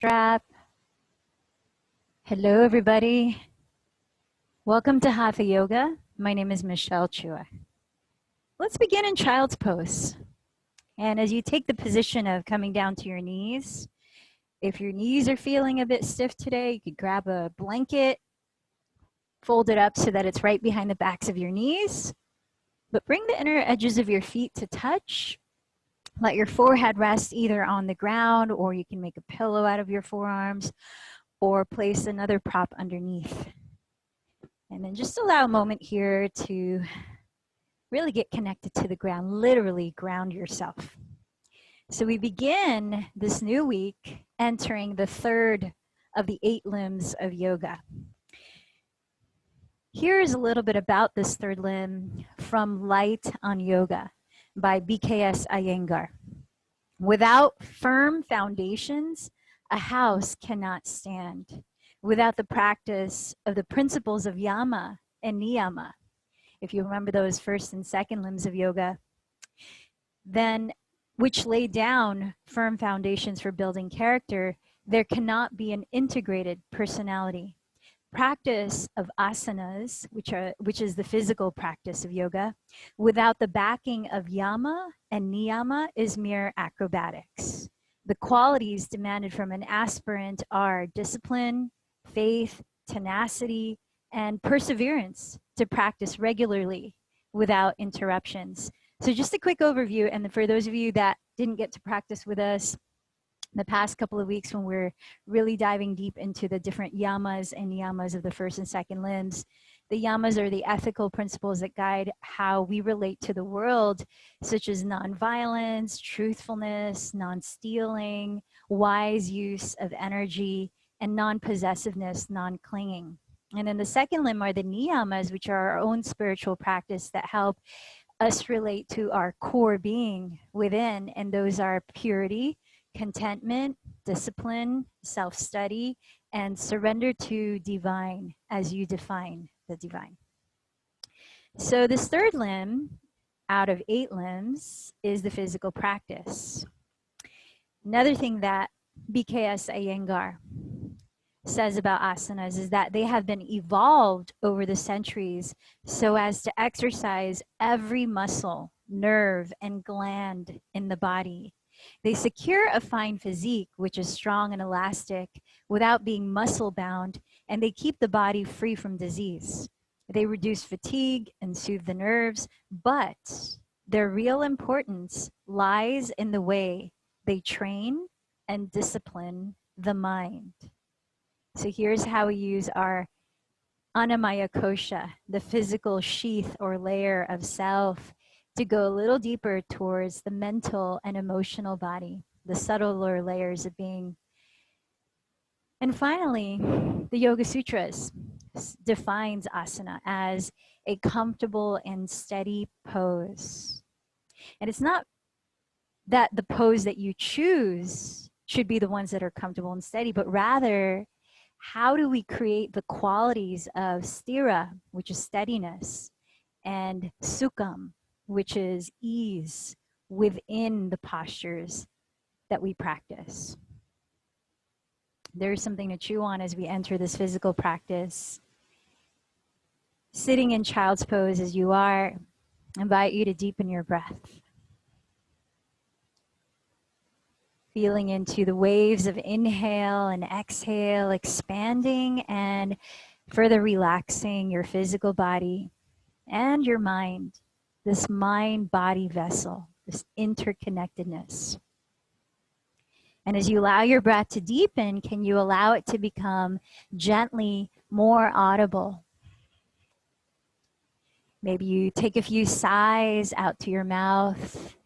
Strap. Hello, everybody. Welcome to Hatha Yoga. My name is Michelle Chua. Let's begin in child's pose. And as you take the position of coming down to your knees, if your knees are feeling a bit stiff today, you could grab a blanket, fold it up so that it's right behind the backs of your knees, but bring the inner edges of your feet to touch. Let your forehead rest either on the ground, or you can make a pillow out of your forearms, or place another prop underneath. And then just allow a moment here to really get connected to the ground, literally ground yourself. So we begin this new week entering the third of the 8 limbs of yoga. Here's a little bit about this third limb from Light on Yoga by BKS Iyengar. Without firm foundations, a house cannot stand. Without the practice of the principles of yama and niyama, if you remember those first and second limbs of yoga, then which lay down firm foundations for building character, there cannot be an integrated personality. Practice of asanas, which is the physical practice of yoga, without the backing of yama and niyama is mere acrobatics. The qualities demanded from an aspirant are discipline, faith, tenacity, and perseverance to practice regularly without interruptions. So just a quick overview, and for those of you that didn't get to practice with us the past couple of weeks when we're really diving deep into the different yamas and niyamas of the first and second limbs, the yamas are the ethical principles that guide how we relate to the world, such as nonviolence, truthfulness, non-stealing, wise use of energy, and non-possessiveness, non-clinging. And then the second limb are the niyamas, which are our own spiritual practice that help us relate to our core being within, and those are purity, contentment, discipline, self-study, and surrender to divine as you define the divine. So this third limb out of 8 limbs is the physical practice. Another thing that BKS Iyengar says about asanas is that they have been evolved over the centuries so as to exercise every muscle, nerve, and gland in the body. They secure a fine physique, which is strong and elastic, without being muscle bound, and they keep the body free from disease. They reduce fatigue and soothe the nerves, but their real importance lies in the way they train and discipline the mind. So here's how we use our Annamaya kosha, the physical sheath or layer of self, to go a little deeper towards the mental and emotional body, the subtler layers of being. And finally, the Yoga Sutras defines asana as a comfortable and steady pose. And it's not that the pose that you choose should be the ones that are comfortable and steady, but rather, how do we create the qualities of sthira, which is steadiness, and sukham, which is ease, within the postures that we practice? There's something to chew on as we enter this physical practice. Sitting in child's pose as you are, I invite you to deepen your breath. Feeling into the waves of inhale and exhale, expanding and further relaxing your physical body and your mind, this mind-body vessel, this interconnectedness. And as you allow your breath to deepen, can you allow it to become gently more audible? Maybe you take a few sighs out to your mouth.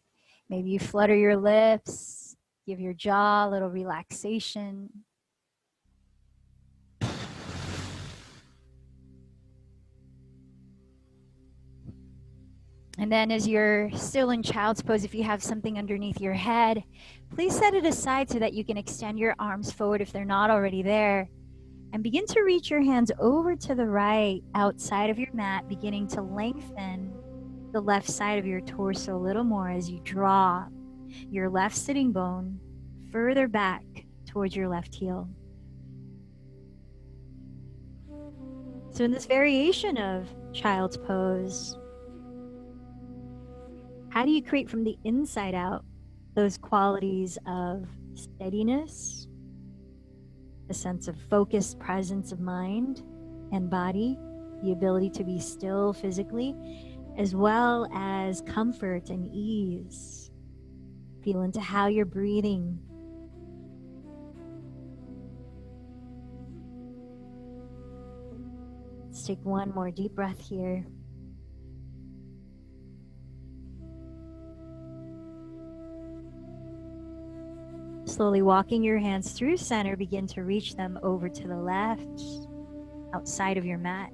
Maybe you flutter your lips. Give your jaw a little relaxation. And then as you're still in child's pose, if you have something underneath your head, please set it aside so that you can extend your arms forward if they're not already there. And begin to reach your hands over to the right outside of your mat, beginning to lengthen the left side of your torso a little more as you draw your left sitting bone further back towards your left heel. So in this variation of child's pose, how do you create from the inside out those qualities of steadiness, a sense of focused presence of mind and body, the ability to be still physically, as well as comfort and ease? Feel into how you're breathing. Let's take one more deep breath here. Slowly walking your hands through center, begin to reach them over to the left, outside of your mat.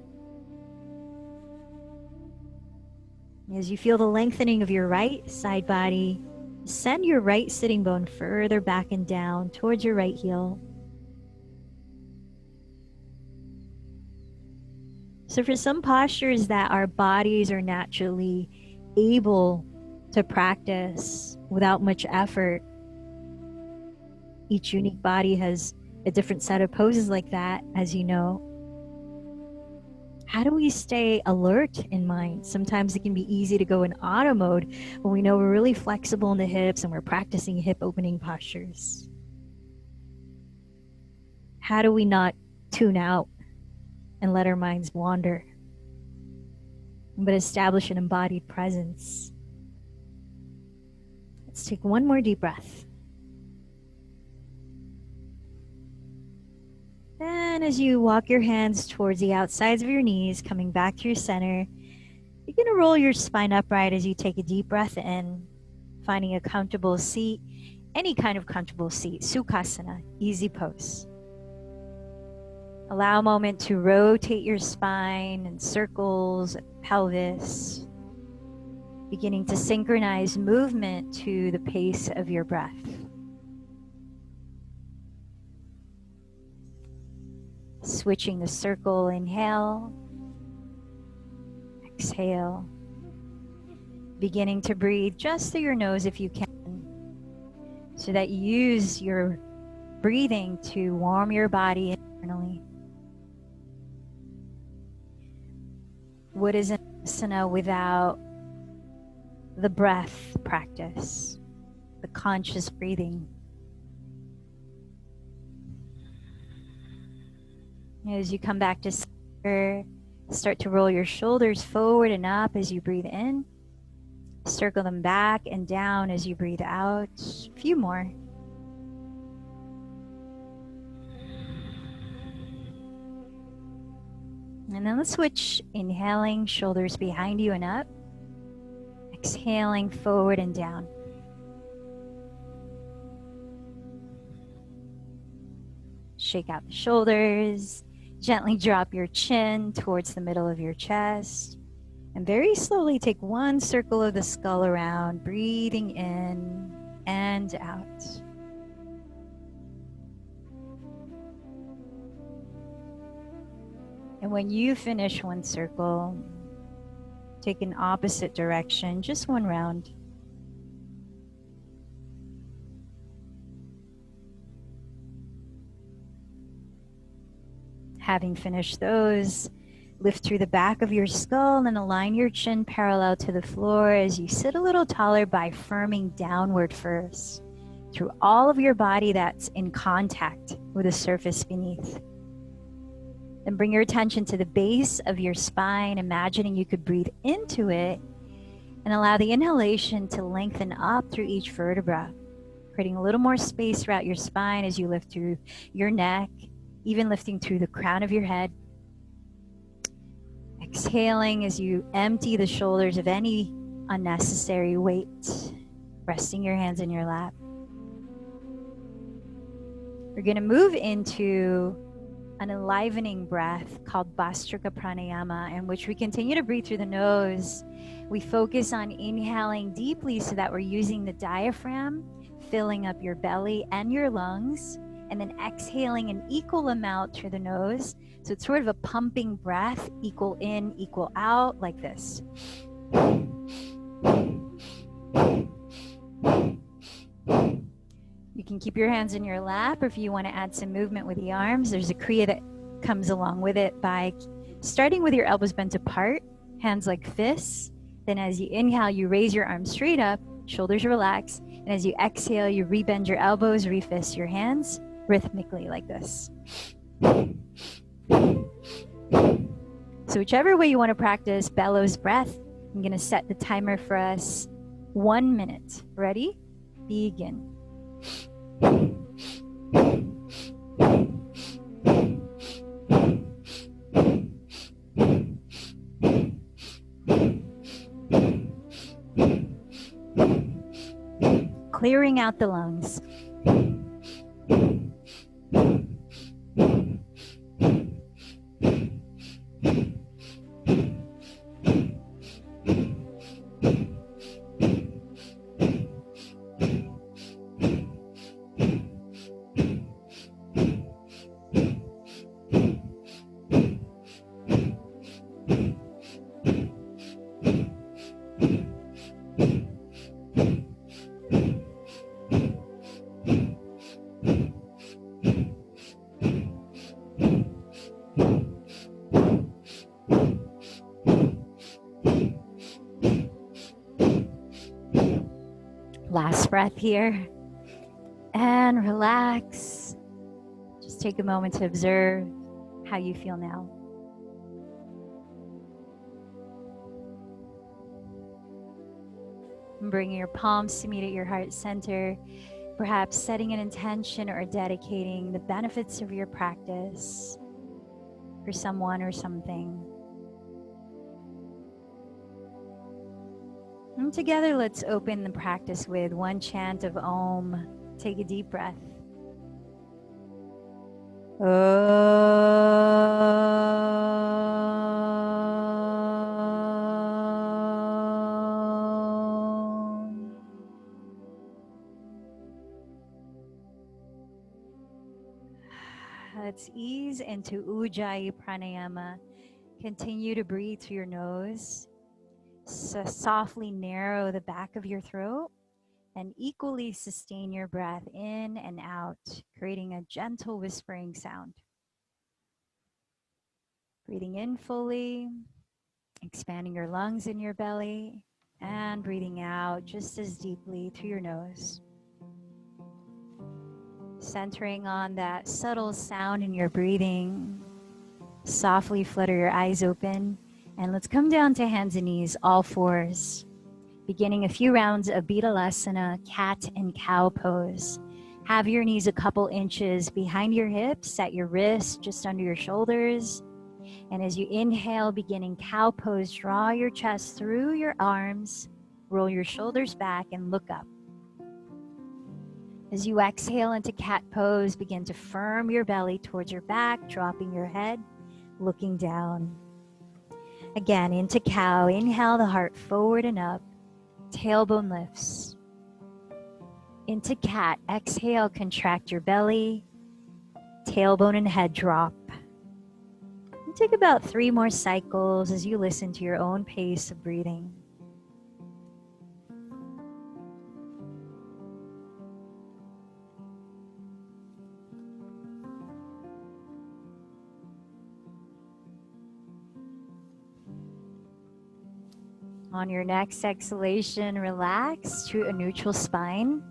As you feel the lengthening of your right side body, send your right sitting bone further back and down towards your right heel. So for some postures that our bodies are naturally able to practice without much effort, each unique body has a different set of poses like that, as you know. How do we stay alert in mind? Sometimes it can be easy to go in auto mode when we know we're really flexible in the hips and we're practicing hip opening postures. How do we not tune out and let our minds wander, but establish an embodied presence? Let's take one more deep breath. And as you walk your hands towards the outsides of your knees, coming back through center, you're going to roll your spine upright as you take a deep breath in, finding a comfortable seat, any kind of comfortable seat, Sukhasana, easy pose. Allow a moment to rotate your spine in circles, pelvis, beginning to synchronize movement to the pace of your breath. Switching the circle, inhale, exhale. Beginning to breathe just through your nose if you can, so that you use your breathing to warm your body internally. What is an asana without the breath practice, the conscious breathing? As you come back to center, start to roll your shoulders forward and up as you breathe in. Circle them back and down as you breathe out. A few more. And then let's switch. Inhaling, shoulders behind you and up. Exhaling, forward and down. Shake out the shoulders. Gently drop your chin towards the middle of your chest. And very slowly take one circle of the skull around, breathing in and out. And when you finish one circle, take an opposite direction, just one round. Having finished those, lift through the back of your skull and align your chin parallel to the floor as you sit a little taller by firming downward first through all of your body that's in contact with the surface beneath. Then bring your attention to the base of your spine, imagining you could breathe into it and allow the inhalation to lengthen up through each vertebra, creating a little more space throughout your spine as you lift through your neck, even lifting through the crown of your head. Exhaling as you empty the shoulders of any unnecessary weight, resting your hands in your lap. We're going to move into an enlivening breath called Bhastrika Pranayama, in which we continue to breathe through the nose. We focus on inhaling deeply so that we're using the diaphragm, filling up your belly and your lungs, and then exhaling an equal amount through the nose. So it's sort of a pumping breath, equal in, equal out, like this. You can keep your hands in your lap, or if you want to add some movement with the arms, there's a kriya that comes along with it by starting with your elbows bent apart, hands like fists. Then as you inhale, you raise your arms straight up, shoulders relax. And as you exhale, you rebend your elbows, refist your hands rhythmically like this. So whichever way you want to practice bellows breath, I'm going to set the timer for us 1 minute. Ready? Begin. Clearing out the lungs. Last breath here. And relax. Just take a moment to observe how you feel now. And bringing your palms to meet at your heart center, perhaps setting an intention or dedicating the benefits of your practice for someone or something. And together, let's open the practice with one chant of Om. Take a deep breath. Om. Let's ease into Ujjayi Pranayama. Continue to breathe through your nose. So softly narrow the back of your throat and equally sustain your breath in and out, creating a gentle whispering sound. Breathing in fully, expanding your lungs in your belly, and breathing out just as deeply through your nose. Centering on that subtle sound in your breathing, softly flutter your eyes open. And let's come down to hands and knees, all fours. Beginning a few rounds of Asana, cat and cow pose. Have your knees a couple inches behind your hips, set your wrists just under your shoulders. And as you inhale, beginning cow pose, draw your chest through your arms, roll your shoulders back and look up. As you exhale into cat pose, begin to firm your belly towards your back, dropping your head, looking down. Again, into cow, inhale the heart forward and up, tailbone lifts. Into cat, exhale, contract your belly, tailbone and head drop. And take about 3 more cycles as you listen to your own pace of breathing. On your next exhalation, relax to a neutral spine.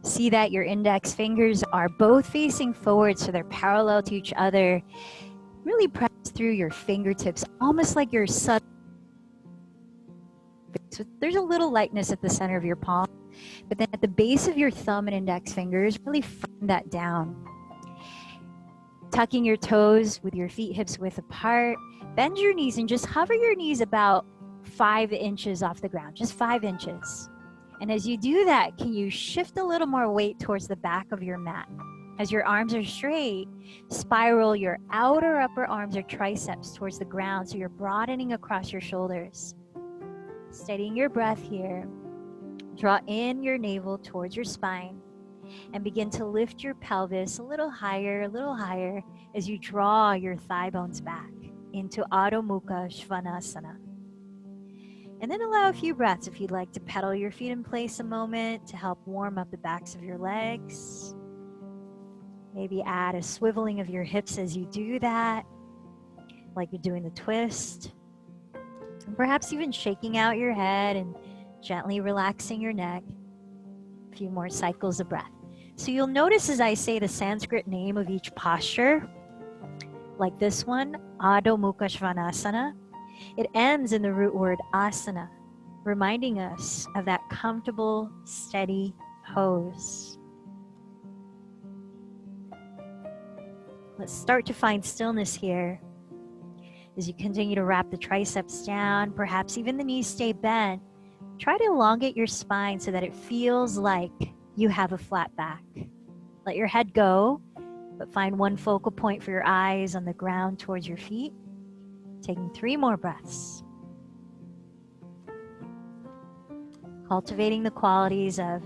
See that your index fingers are both facing forward, so they're parallel to each other. Really press through your fingertips, almost like you're so there's a little lightness at the center of your palm, but then at the base of your thumb and index fingers, really firm that down. Tucking your toes with your feet hips width apart. Bend your knees and just hover your knees about 5 inches off the ground, just 5 inches. And as you do that, can you shift a little more weight towards the back of your mat? As your arms are straight, spiral your outer upper arms or triceps towards the ground so you're broadening across your shoulders. Steadying your breath here. Draw in your navel towards your spine and begin to lift your pelvis a little higher as you draw your thigh bones back into Adho Mukha Svanasana. And then allow a few breaths if you'd like to pedal your feet in place a moment to help warm up the backs of your legs. Maybe add a swiveling of your hips as you do that, like you're doing the twist. And perhaps even shaking out your head and gently relaxing your neck. A few more cycles of breath. So you'll notice as I say the Sanskrit name of each posture, like this one, Adho Mukha Svanasana, it ends in the root word asana, reminding us of that comfortable, steady pose. Let's start to find stillness here. As you continue to wrap the triceps down, perhaps even the knees stay bent, try to elongate your spine so that it feels like you have a flat back. Let your head go, but find one focal point for your eyes on the ground towards your feet. Taking 3 more breaths. Cultivating the qualities of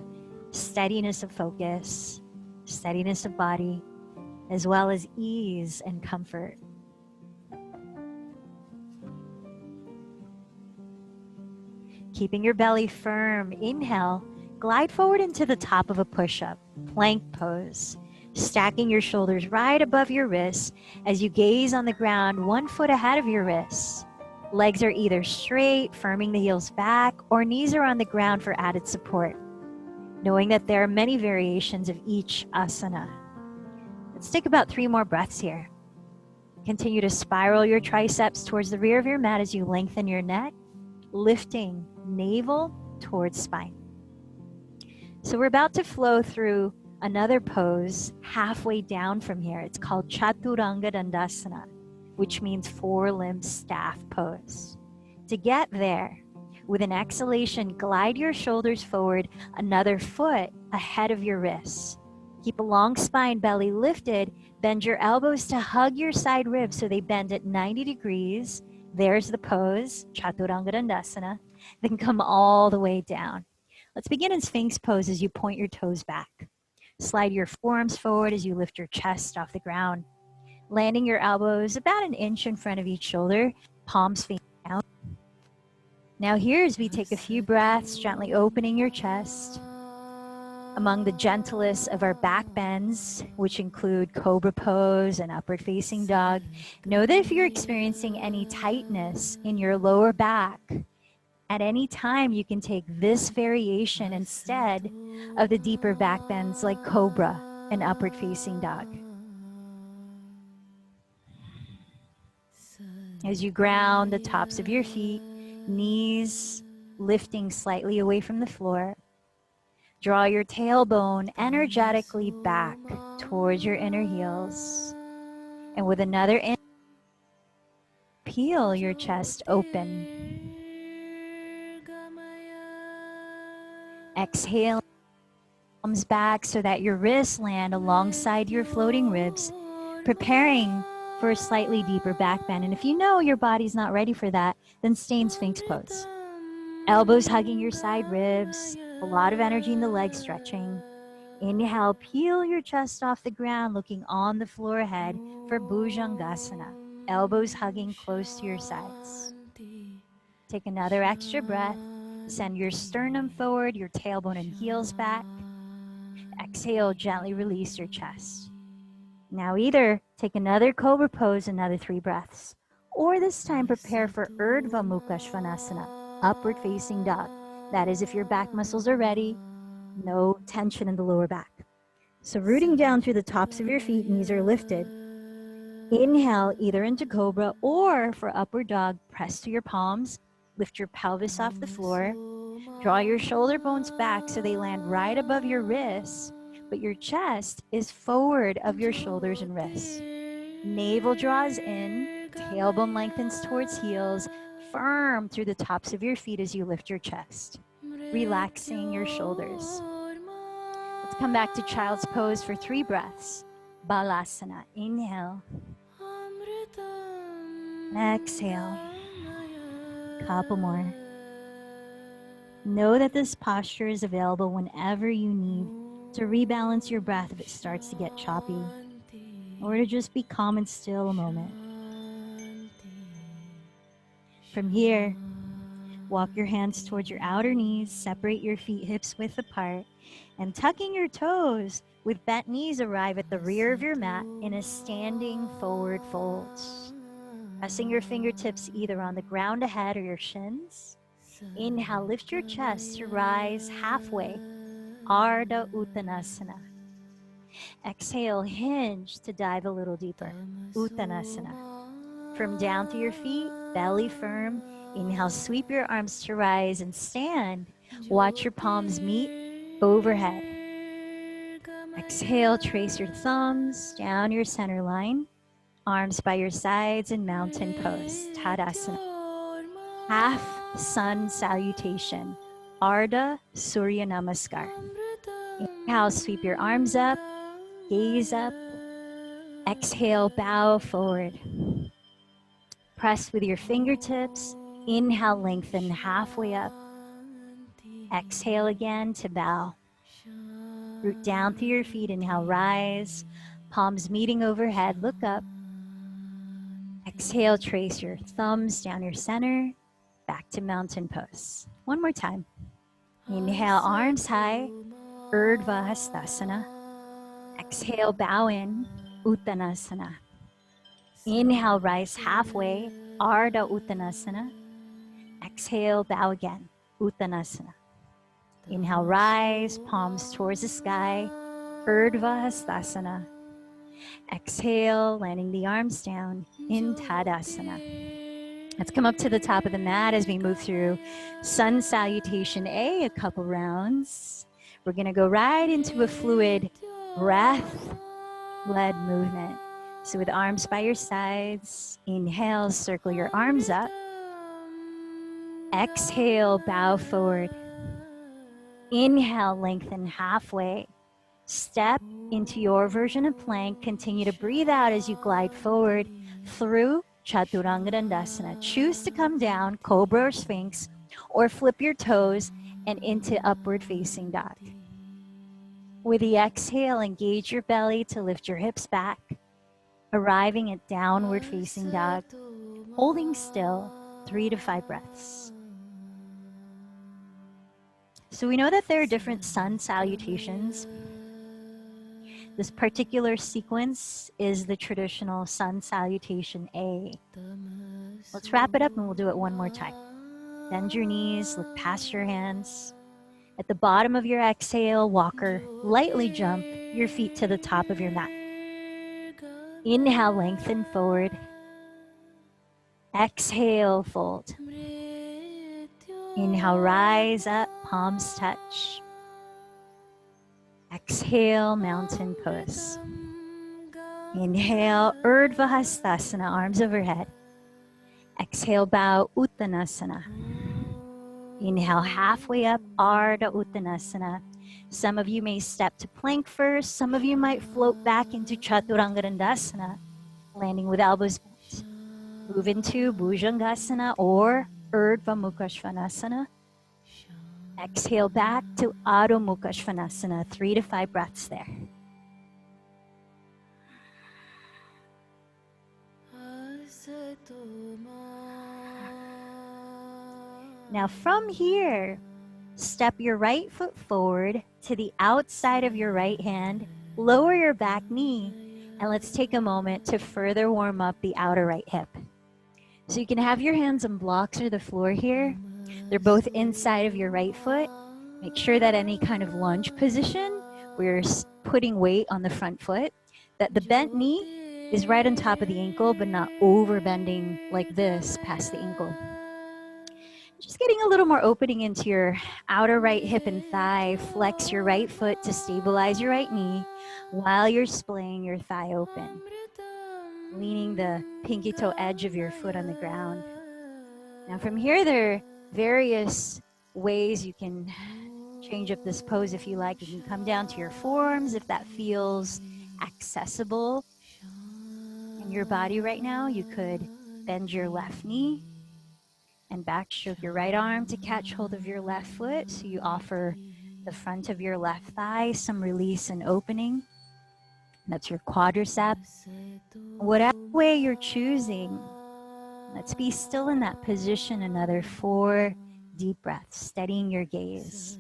steadiness of focus, steadiness of body, as well as ease and comfort. Keeping your belly firm, inhale, glide forward into the top of a push-up, plank pose, stacking your shoulders right above your wrists as you gaze on the ground 1 foot ahead of your wrists. Legs are either straight, firming the heels back, or knees are on the ground for added support, knowing that there are many variations of each asana. Let's take about 3 more breaths here. Continue to spiral your triceps towards the rear of your mat as you lengthen your neck, lifting navel towards spine. So we're about to flow through another pose halfway down from here. It's called Chaturanga Dandasana, which means 4-limb staff pose. To get there, with an exhalation, glide your shoulders forward another foot ahead of your wrists. Keep a long spine, belly lifted. Bend your elbows to hug your side ribs so they bend at 90 degrees. There's the pose, Chaturanga Dandasana. Then come all the way down. Let's begin in Sphinx pose as you point your toes back. Slide your forearms forward as you lift your chest off the ground. Landing your elbows about 1 inch in front of each shoulder, palms facing out. Now here as we take a few breaths, gently opening your chest. Among the gentlest of our back bends, which include cobra pose and upward facing dog, know that if you're experiencing any tightness in your lower back, at any time you can take this variation instead of the deeper back bends like cobra and upward facing dog. As you ground the tops of your feet, knees lifting slightly away from the floor, draw your tailbone energetically back towards your inner heels. And with another inhale, peel your chest open. Exhale, palms back so that your wrists land alongside your floating ribs, preparing for a slightly deeper back bend. And if you know your body's not ready for that, then stay in Sphinx pose. Elbows hugging your side ribs, a lot of energy in the legs stretching. Inhale, peel your chest off the ground, looking on the floor ahead for Bhujangasana. Elbows hugging close to your sides. Take another extra breath. Send your sternum forward, your tailbone and heels back. Exhale, gently release your chest. Now either take another cobra pose, another 3 breaths, or this time prepare for Urdhva Mukha Svanasana, upward facing dog. That is if your back muscles are ready, no tension in the lower back. So rooting down through the tops of your feet, knees are lifted. Inhale either into cobra or for upward dog, press to your palms, lift your pelvis off the floor, draw your shoulder bones back so they land right above your wrists, but your chest is forward of your shoulders and wrists. Navel draws in, tailbone lengthens towards heels, firm through the tops of your feet as you lift your chest, relaxing your shoulders. Let's come back to child's pose for 3 breaths. Balasana, inhale. Exhale. Couple more. Know that this posture is available whenever you need to rebalance your breath if it starts to get choppy, or to just be calm and still a moment. From here, Walk your hands towards your outer knees, separate your feet hips width apart, and tucking your toes with bent knees, arrive at the rear of your mat in a standing forward fold. Pressing your fingertips either on the ground ahead or your shins. Inhale, lift your chest to rise halfway, Ardha Uttanasana. Exhale, hinge to dive a little deeper, Uttanasana. From down through your feet, belly firm. Inhale, sweep your arms to rise and stand. Watch your palms meet overhead. Exhale, trace your thumbs down your center line. Arms by your sides in mountain pose, Tadasana. Half sun salutation, Ardha Surya Namaskar. Inhale, sweep your arms up, gaze up. Exhale, bow forward. Press with your fingertips. Inhale, lengthen halfway up. Exhale again to bow. Root down through your feet. Inhale, rise. Palms meeting overhead, look up. Exhale, trace your thumbs down your center. Back to mountain pose. One more time. Inhale, arms high, Urdhva Hastasana. Exhale, bow in, Uttanasana. Inhale, rise halfway, Ardha Uttanasana. Exhale, bow again, Uttanasana. Inhale, rise, palms towards the sky, Urdhva Hastasana. Exhale, landing the arms down in Tadasana. Let's come up to the top of the mat as we move through Sun Salutation A, a couple rounds. We're gonna go right into a fluid breath-led movement. So with arms by your sides, inhale, circle your arms up. Exhale, bow forward. Inhale, lengthen halfway. Step into your version of plank. Continue to breathe out as you glide forward through Chaturanga Dandasana. Choose to come down, Cobra or Sphinx, or flip your toes and into upward facing dog. With the exhale, engage your belly to lift your hips back, arriving at downward facing dog, holding still 3 to 5 breaths. So we know that there are different sun salutations. This particular sequence is the traditional sun salutation A. Let's wrap it up and we'll do it one more time. Bend your knees, look past your hands. At the bottom of your exhale, walk or lightly jump your feet to the top of your mat. Inhale, lengthen forward. Exhale, fold. Inhale, rise up, palms touch. Exhale, mountain pose. Inhale, Urdhva Hastasana, arms overhead. Exhale, bow, Uttanasana. Inhale, halfway up, Ardha Uttanasana. Some of you may step to plank first. Some of you might float back into Chaturanga Dandasana, landing with elbows bent. Move into Bhujangasana or Urdhva Mukha Svanasana. Exhale back to Adho Mukha Svanasana, 3 to 5 breaths there. Now from here, step your right foot forward to the outside of your right hand, lower your back knee, and let's take a moment to further warm up the outer right hip. So you can have your hands on blocks or the floor here. They're both inside of your right foot. Make sure that any kind of lunge position, we're putting weight on the front foot, that the bent knee is right on top of the ankle, but not over bending like this past the ankle. Just getting a little more opening into your outer right hip and thigh. Flex your right foot to stabilize your right knee while you're splaying your thigh open. Leaning the pinky toe edge of your foot on the ground. Now from here, there are various ways you can change up this pose if you like. You can come down to your forearms if that feels accessible in your body right now. You could bend your left knee and backstroke your right arm to catch hold of your left foot. So you offer the front of your left thigh some release and opening. That's your quadricep. Whatever way you're choosing, let's be still in that position. Another 4 deep breaths, steadying your gaze.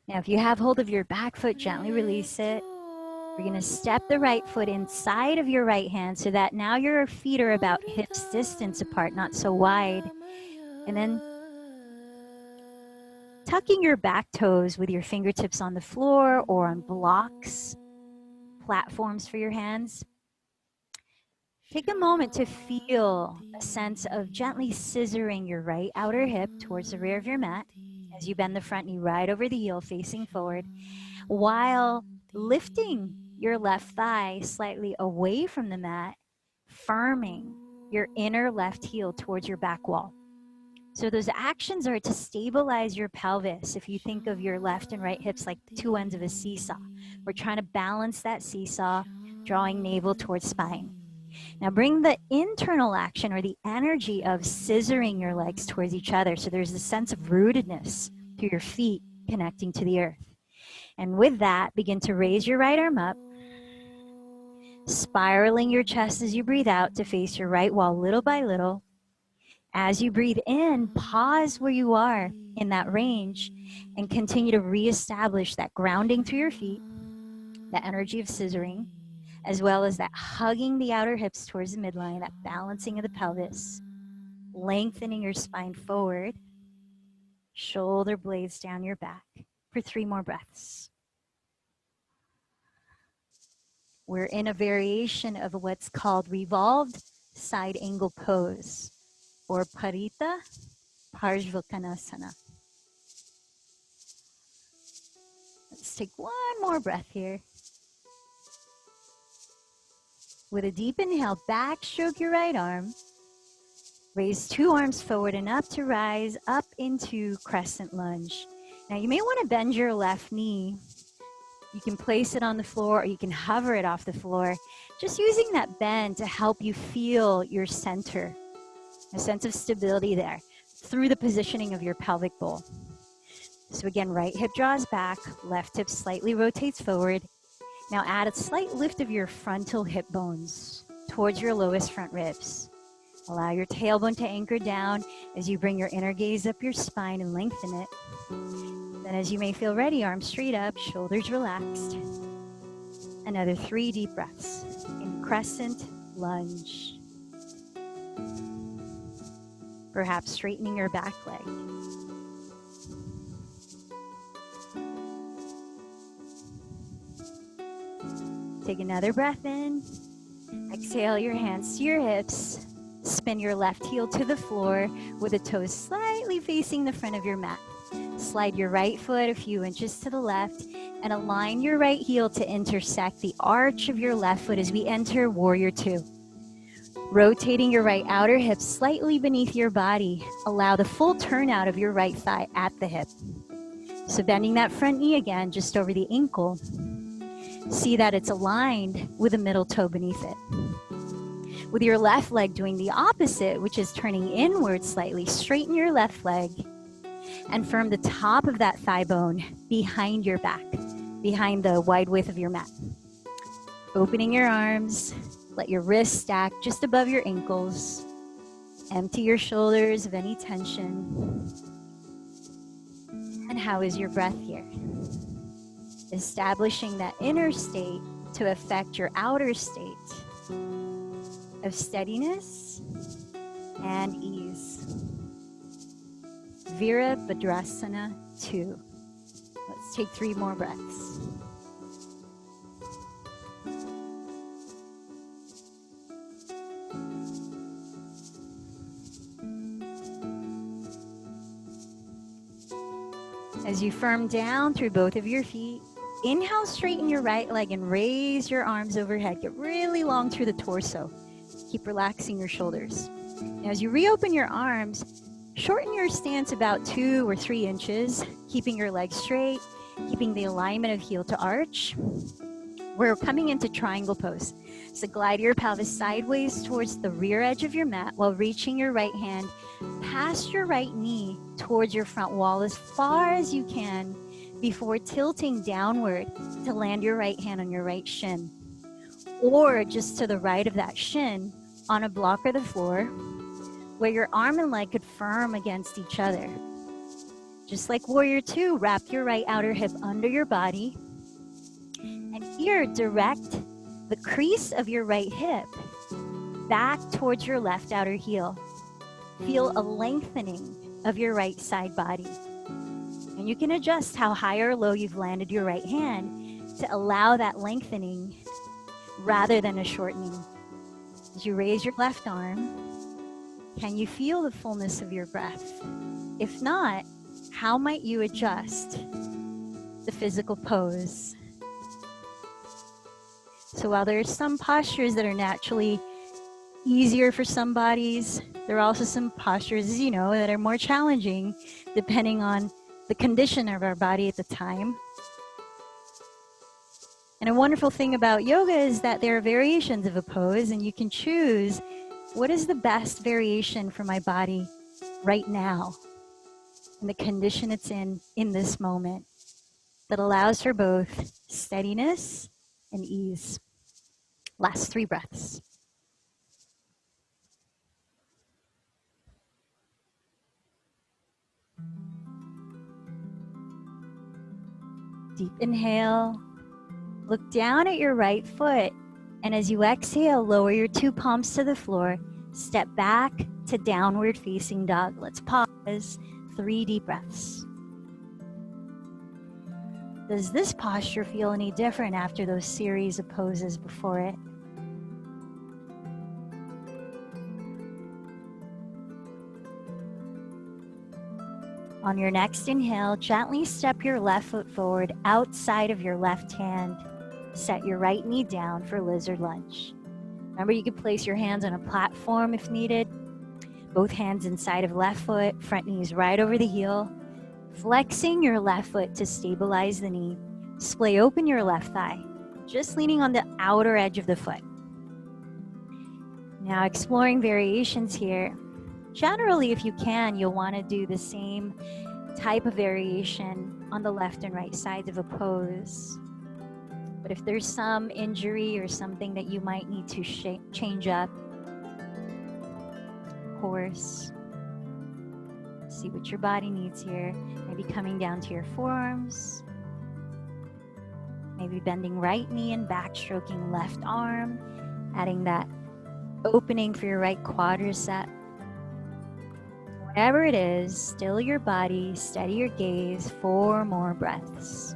Now, if you have hold of your back foot, gently release it. We're going to step the right foot inside of your right hand so that now your feet are about hips distance apart, not so wide. And then tucking your back toes with your fingertips on the floor or on blocks, platforms for your hands. Take a moment to feel a sense of gently scissoring your right outer hip towards the rear of your mat as you bend the front knee right over the heel facing forward, while lifting your left thigh slightly away from the mat, firming your inner left heel towards your back wall. So those actions are to stabilize your pelvis. If you think of your left and right hips like two ends of a seesaw, we're trying to balance that seesaw, drawing navel towards spine. Now bring the internal action or the energy of scissoring your legs towards each other. So there's a sense of rootedness through your feet connecting to the earth. And with that, begin to raise your right arm up, spiraling your chest as you breathe out to face your right wall little by little. As you breathe in, pause where you are in that range and continue to reestablish that grounding through your feet, that energy of scissoring, as well as that hugging the outer hips towards the midline, that balancing of the pelvis, lengthening your spine forward, shoulder blades down your back for 3 more breaths. We're in a variation of what's called revolved side angle pose, or Parita Parshvakonasana. Let's take 1 more breath here. With a deep inhale, backstroke your right arm. Raise 2 arms forward and up to rise up into crescent lunge. Now you may want to bend your left knee. You can place it on the floor or you can hover it off the floor. Just using that bend to help you feel your center, a sense of stability there through the positioning of your pelvic bowl. So again, right hip draws back, left hip slightly rotates forward. Now add a slight lift of your frontal hip bones towards your lowest front ribs. Allow your tailbone to anchor down as you bring your inner gaze up your spine and lengthen it. Then as you may feel ready, arms straight up, shoulders relaxed. Another 3 deep breaths in crescent lunge. Perhaps straightening your back leg. Take another breath in. Exhale your hands to your hips. Spin your left heel to the floor with the toes slightly facing the front of your mat. Slide your right foot a few inches to the left and align your right heel to intersect the arch of your left foot as we enter Warrior 2. Rotating your right outer hip slightly beneath your body, allow the full turnout of your right thigh at the hip. So bending that front knee again just over the ankle. See that it's aligned with the middle toe beneath it. With your left leg doing the opposite, which is turning inward slightly, straighten your left leg and firm the top of that thigh bone behind your back, behind the wide width of your mat. Opening your arms, let your wrists stack just above your ankles. Empty your shoulders of any tension. And how is your breath here? Establishing that inner state to affect your outer state of steadiness and ease. Virabhadrasana 2. Let's take 3 more breaths. As you firm down through both of your feet, inhale, straighten your right leg and raise your arms overhead. Get really long through the torso. Keep relaxing your shoulders. Now, as you reopen your arms, shorten your stance about 2 or 3 inches, keeping your legs straight, keeping the alignment of heel to arch. We're coming into triangle pose. So glide your pelvis sideways towards the rear edge of your mat while reaching your right hand past your right knee towards your front wall as far as you can before tilting downward to land your right hand on your right shin, or just to the right of that shin on a block or the floor where your arm and leg could firm against each other. Just like Warrior Two, wrap your right outer hip under your body, and here direct the crease of your right hip back towards your left outer heel. Feel a lengthening of your right side body. And you can adjust how high or low you've landed your right hand to allow that lengthening rather than a shortening. As you raise your left arm, can you feel the fullness of your breath? If not, how might you adjust the physical pose? So while there are some postures that are naturally easier for some bodies, there are also some postures, as you know, that are more challenging depending on the condition of our body at the time. And a wonderful thing about yoga is that there are variations of a pose, and you can choose what is the best variation for my body right now and the condition it's in this moment that allows for both steadiness and ease. Last 3 breaths. Deep inhale. Look down at your right foot, and as you exhale, lower your 2 palms to the floor. Step back to downward facing dog. Let's pause. 3 deep breaths. Does this posture feel any different after those series of poses before it? On your next inhale, gently step your left foot forward outside of your left hand. Set your right knee down for lizard lunge. Remember, you can place your hands on a platform if needed. Both hands inside of left foot, front knees right over the heel. Flexing your left foot to stabilize the knee. Splay open your left thigh, just leaning on the outer edge of the foot. Now exploring variations here. Generally, if you can, you'll want to do the same type of variation on the left and right sides of a pose. But if there's some injury or something that you might need to change up, of course, see what your body needs here. Maybe coming down to your forearms. Maybe bending right knee and backstroking left arm, adding that opening for your right quadricep. Whatever it is, still your body, steady your gaze, 4 more breaths.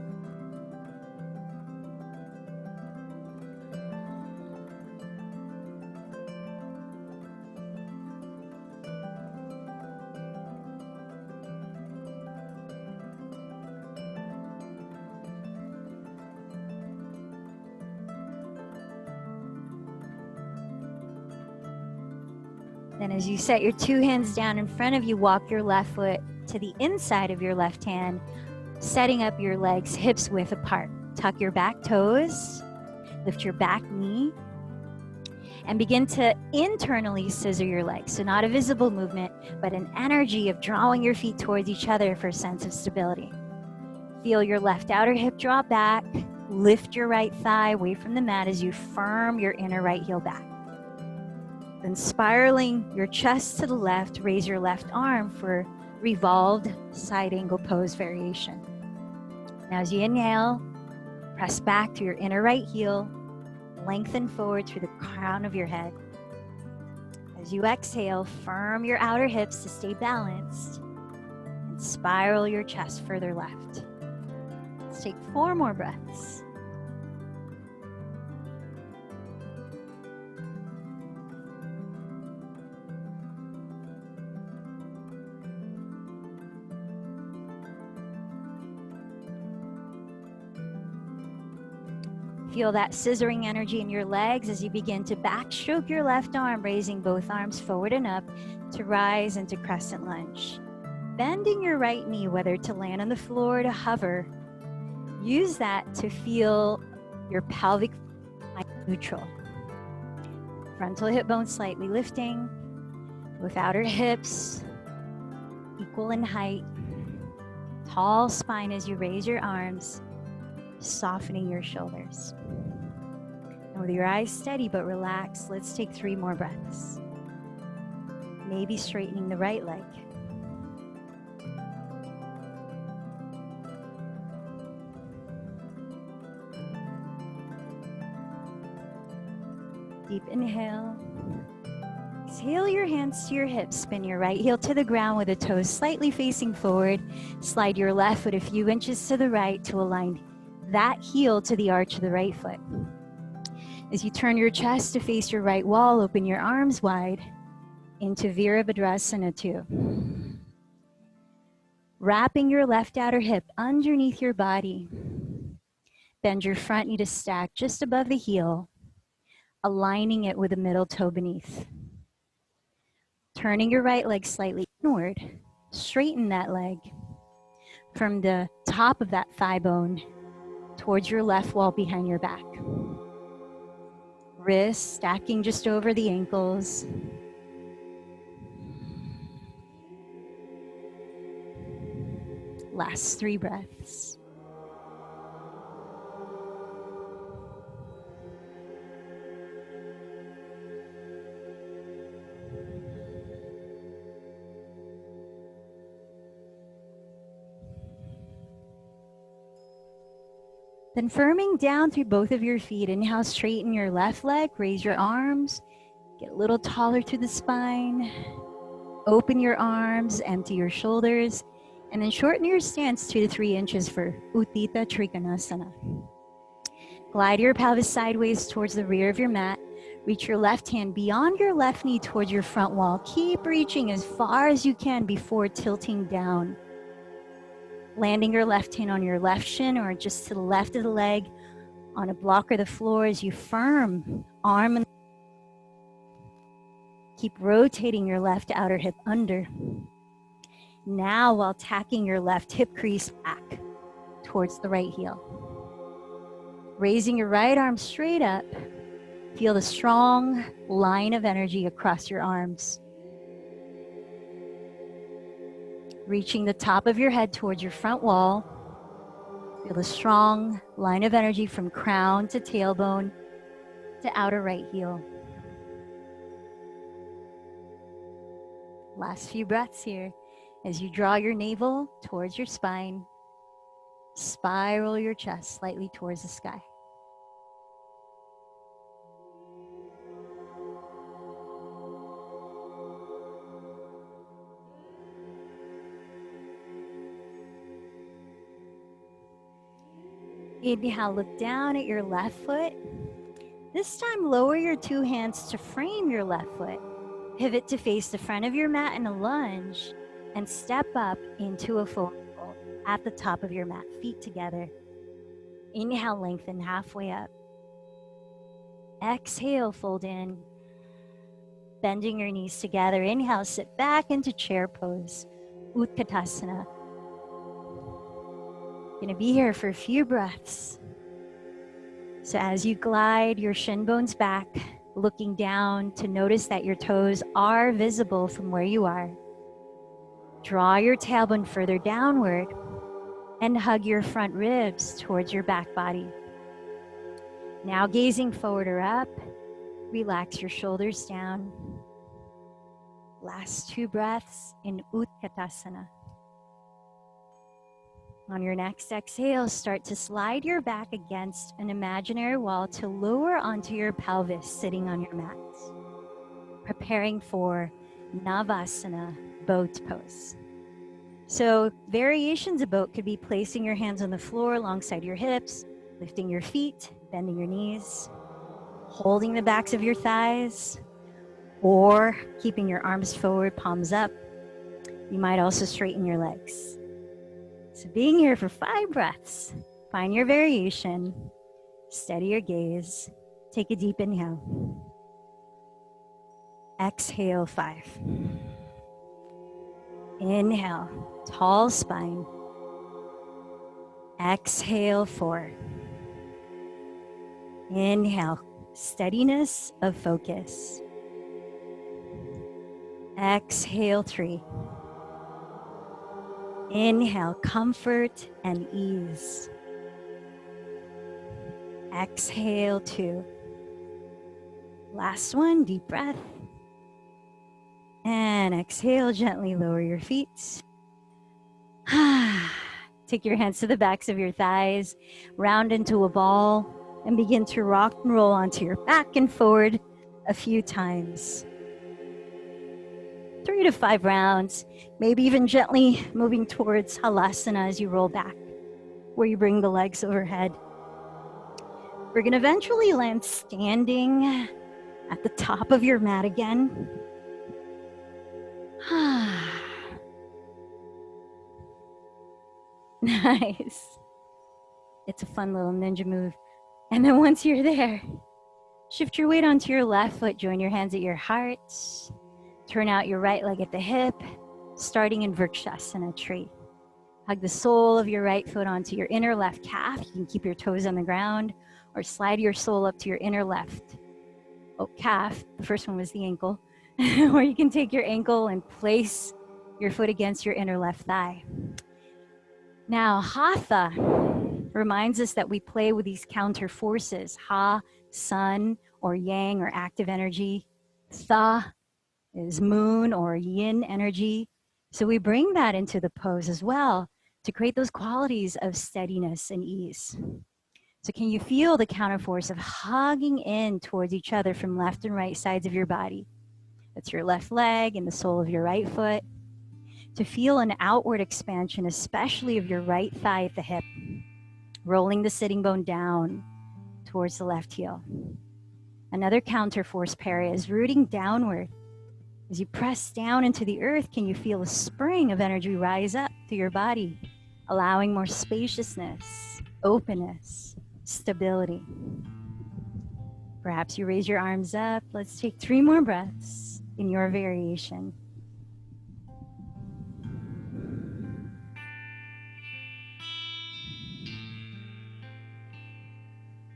Then as you set your 2 hands down in front of you, walk your left foot to the inside of your left hand, setting up your legs hips width apart. Tuck your back toes, lift your back knee, and begin to internally scissor your legs. So not a visible movement, but an energy of drawing your feet towards each other for a sense of stability. Feel your left outer hip draw back, lift your right thigh away from the mat as you firm your inner right heel back. Then spiraling your chest to the left, raise your left arm for revolved side angle pose variation. Now as you inhale, press back to your inner right heel, lengthen forward through the crown of your head. As you exhale, firm your outer hips to stay balanced and spiral your chest further left. Let's take 4 more breaths. Feel that scissoring energy in your legs as you begin to backstroke your left arm, raising both arms forward and up to rise into crescent lunge. Bending your right knee, whether to land on the floor or to hover. Use that to feel Your pelvic neutral. Frontal hip bone slightly lifting, with outer hips equal in height. Tall spine as you raise your arms, softening your shoulders. And with your eyes steady but relaxed, let's take 3 more breaths. Maybe straightening the right leg. Deep inhale. Exhale your hands to your hips. Spin your right heel to the ground with the toes slightly facing forward. Slide your left foot a few inches to the right to align that heel to the arch of the right foot. As you turn your chest to face your right wall, open your arms wide into Virabhadrasana 2. Wrapping your left outer hip underneath your body. Bend your front knee to stack just above the heel, aligning it with the middle toe beneath. Turning your right leg slightly inward, straighten that leg from the top of that thigh bone towards your left wall behind your back. Wrists stacking just over the ankles. Last 3 breaths. Then firming down through both of your feet, inhale, straighten your left leg, raise your arms, get a little taller through the spine, open your arms, empty your shoulders, and then shorten your stance 2 to 3 inches for Utthita Trikonasana. Glide your pelvis sideways towards the rear of your mat. Reach your left hand beyond your left knee towards your front wall. Keep reaching as far as you can before tilting down. Landing your left hand on your left shin or just to the left of the leg on a block or the floor as you firm arm and keep rotating your left outer hip under. Now while tacking your left hip crease back towards the right heel. Raising your right arm straight up, feel the strong line of energy across your arms. Reaching the top of your head towards your front wall. Feel the strong line of energy from crown to tailbone to outer right heel. Last few breaths here. As you draw your navel towards your spine, spiral your chest slightly towards the sky. Inhale, look down at your left foot. This time, lower your 2 hands to frame your left foot. Pivot to face the front of your mat in a lunge and step up into a forward fold at the top of your mat, feet together. Inhale, lengthen halfway up. Exhale, fold in, bending your knees together. Inhale, sit back into chair pose, Utkatasana. Gonna be here for a few breaths. So as you glide your shin bones back, looking down to notice that your toes are visible from where you are. Draw your tailbone further downward and hug your front ribs towards your back body. Now gazing forward or up, relax your shoulders down. Last 2 breaths in Utkatasana. On your next exhale, start to slide your back against an imaginary wall to lower onto your pelvis sitting on your mat. Preparing for Navasana, boat pose. So variations of boat could be placing your hands on the floor alongside your hips, lifting your feet, bending your knees, holding the backs of your thighs, or keeping your arms forward, palms up. You might also straighten your legs. So being here for 5 breaths, find your variation, steady your gaze, take a deep inhale. Exhale, 5. Inhale, tall spine. Exhale, 4. Inhale, steadiness of focus. Exhale, 3. Inhale, comfort and ease. Exhale, 2. Last one, deep breath. And exhale, gently lower your feet. Take your hands to the backs of your thighs, round into a ball, and begin to rock and roll onto your back and forward a few times. 3 to 5 rounds, maybe even gently moving towards halasana as you roll back, where you bring the legs overhead. We're going to eventually land standing at the top of your mat again. Nice. It's a fun little ninja move. And then once you're there, shift your weight onto your left foot, join your hands at your heart, turn out your right leg at the hip, starting in Vrikshasana tree. Hug the sole of your right foot onto your inner left calf. You can keep your toes on the ground or slide your sole up to your inner left calf. The first one was the ankle. Or you can take your ankle and place your foot against your inner left thigh. Now, Hatha reminds us that we play with these counter forces. Ha, sun or yang or active energy. Tha is moon or yin energy. So we bring that into the pose as well to create those qualities of steadiness and ease. So can you feel the counter force of hugging in towards each other from left and right sides of your body? That's your left leg and the sole of your right foot. To feel an outward expansion, especially of your right thigh at the hip, rolling the sitting bone down towards the left heel. Another counter force parry is rooting downward. As you press down into the earth, can you feel a spring of energy rise up through your body, allowing more spaciousness, openness, stability? Perhaps you raise your arms up. Let's take 3 more breaths in your variation.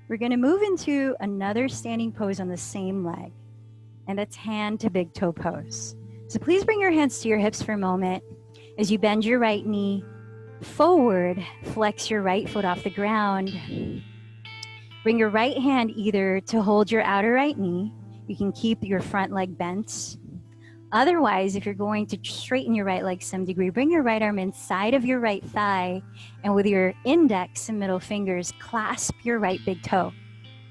We're going to move into another standing pose on the same leg, and that's hand to big toe pose. So please bring your hands to your hips for a moment. As you bend your right knee forward, flex your right foot off the ground. Bring your right hand either to hold your outer right knee. You can keep your front leg bent. Otherwise, if you're going to straighten your right leg some degree, bring your right arm inside of your right thigh, and with your index and middle fingers, clasp your right big toe.